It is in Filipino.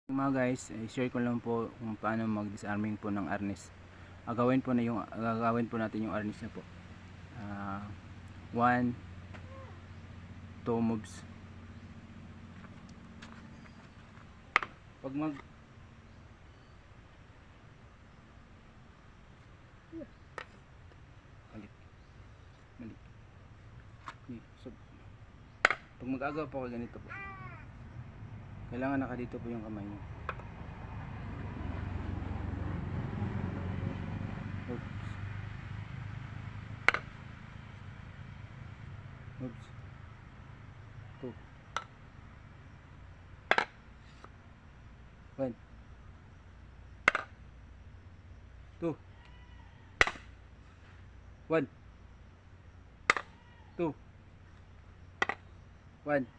Mga guys, share ko lang po kung paano mag-disarming po ng arnes. Gagawin po natin yung arnes na po. 1 2 moves. Pag mag Balik. So, pag mag-agaw po ganito po. Kailangan nakadito po yung kamay niyo. Oops. Oops. 2 1 2 1 2 1